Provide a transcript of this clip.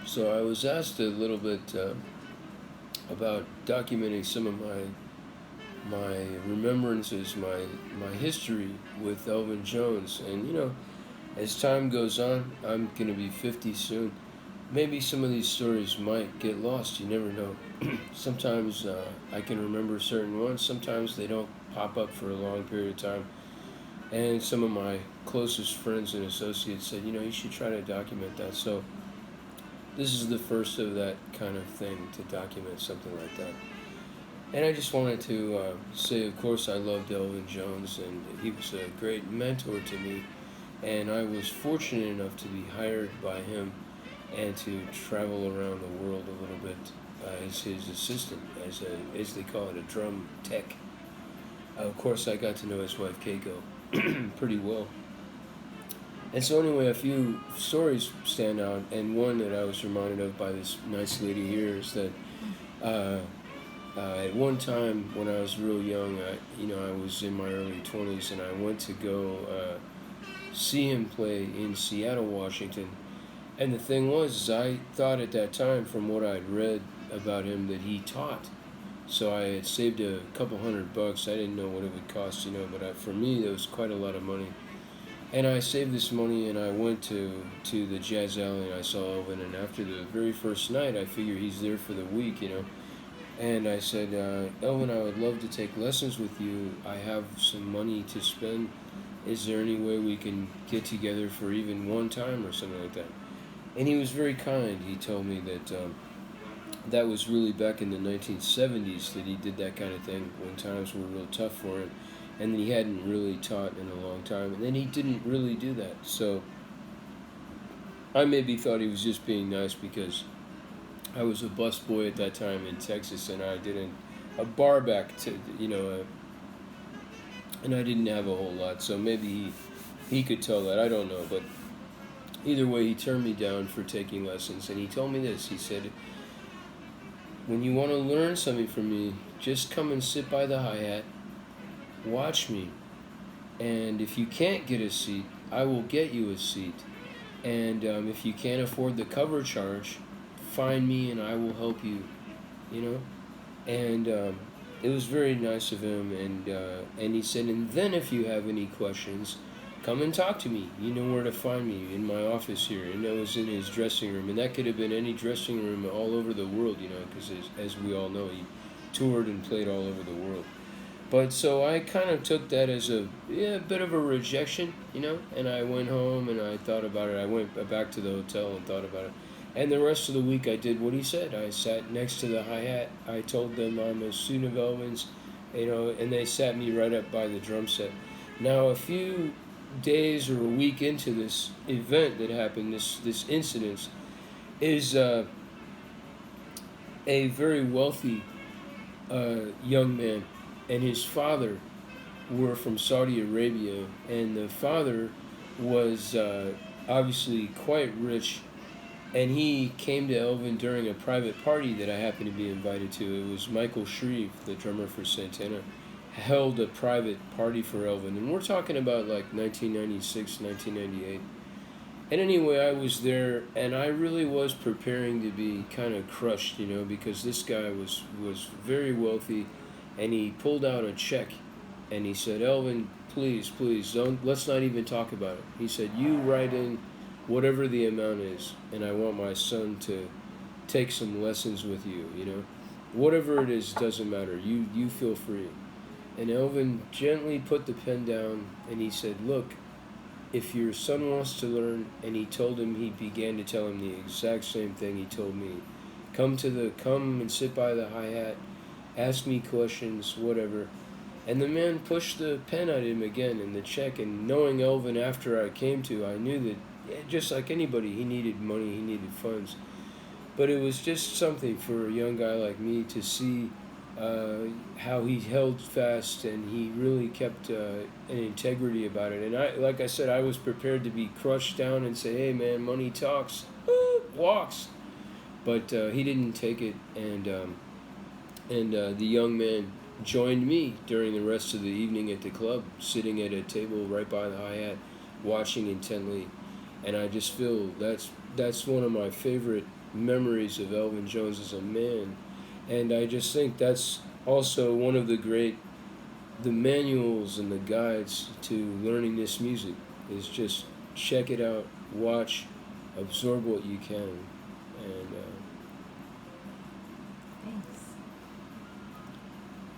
So I was asked a little bit about documenting some of my remembrances, my history with Elvin Jones, and as time goes on, I'm gonna be 50 soon. Maybe some of these stories might get lost. You never know. Sometimes I can remember certain ones. Sometimes they don't pop up for a long period of time. And some of my closest friends and associates said, you should try to document that. So this is the first of that kind of thing, to document something like that. And I just wanted to say, of course, I loved Elvin Jones, and he was a great mentor to me. And I was fortunate enough to be hired by him and to travel around the world a little bit as his assistant, as they call it, a drum tech. Of course, I got to know his wife Keiko pretty well. And so anyway, a few stories stand out, and one that I was reminded of by this nice lady here is that at one time when I was real young, I was in my early 20s, and I went to go see him play in Seattle, Washington. And the thing was, I thought at that time, from what I'd read about him, that he taught. So I had saved a couple $100. I didn't know what it would cost, but for me, that was quite a lot of money. And I saved this money, and I went to the Jazz Alley, and I saw Elvin. And after the very first night, I figured he's there for the week. And I said, Elvin, I would love to take lessons with you. I have some money to spend. Is there any way we can get together for even one time or something like that? And he was very kind. He told me that that was really back in the 1970s that he did that kind of thing when times were real tough for him, and that he hadn't really taught in a long time, and then he didn't really do that. So I maybe thought he was just being nice because I was a busboy at that time in Texas, and I did a bar back to, and I didn't have a whole lot, so maybe he could tell that. I don't know, but either way, he turned me down for taking lessons, and he told me this. He said, when you want to learn something from me, just come and sit by the hi-hat, watch me, and if you can't get a seat, I will get you a seat. And if you can't afford the cover charge, find me and I will help you. And it was very nice of him, and he said, and then if you have any questions, come and talk to me. You know where to find me, in my office here. And that was in his dressing room. And that could have been any dressing room all over the world, because as we all know, he toured and played all over the world. But so I kind of took that as a bit of a rejection, and I went home and I thought about it. I went back to the hotel and thought about it. And the rest of the week I did what he said. I sat next to the hi-hat. I told them I'm a student of Elvin's, and they sat me right up by the drum set. Now, a few days or a week into this event that happened, this incident, is a very wealthy young man, and his father were from Saudi Arabia, and the father was obviously quite rich, and he came to Elvin during a private party that I happened to be invited to. It was Michael Shreve, the drummer for Santana, held a private party for Elvin, and we're talking about like 1996, 1998. And anyway, I was there, and I really was preparing to be kind of crushed, because this guy was very wealthy, and he pulled out a check, and he said, Elvin, please, let's not even talk about it. He said, you write in whatever the amount is, and I want my son to take some lessons with you, Whatever it is, doesn't matter. You feel free. And Elvin gently put the pen down, and he said, look, if your son wants to learn, and he began to tell him the exact same thing he told me. Come and sit by the hi-hat, ask me questions, whatever. And the man pushed the pen at him again in the check, and knowing Elvin after I came to, I knew that, just like anybody, he needed money, he needed funds. But it was just something for a young guy like me to see how he held fast, and he really kept an integrity about it. And like I said, I was prepared to be crushed down and say, hey man, money talks, walks. But he didn't take it, and the young man joined me during the rest of the evening at the club, sitting at a table right by the hi-hat, watching intently. And I just feel that's that's one of my favorite memories of Elvin Jones as a man, and I just think that's also one of the manuals and the guides to learning this music is just check it out, watch, absorb what you can, and Thanks.